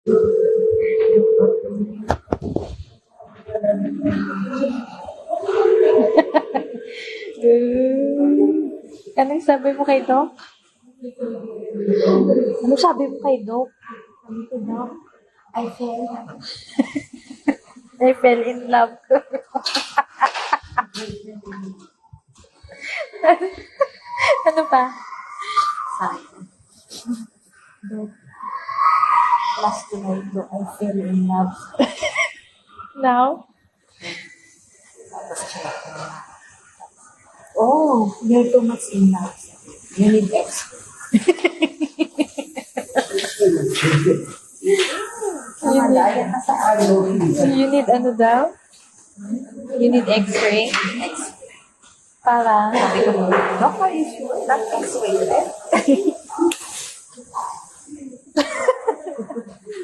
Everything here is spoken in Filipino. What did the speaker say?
Anong sabi mo kay Doc? Anong sabi mo kay Doc? Sabi ko, Doc, I fell. I fell in love. Ano pa? Sabi ko, Doc, last night ko, I fell in love. Now? Tapos siya, oh, you're too much in love. You need extra. Madaya ka sa ano. You need ano daw? You need x-ray? Para? Sabi ko, Doc, are you sure that x-ray left?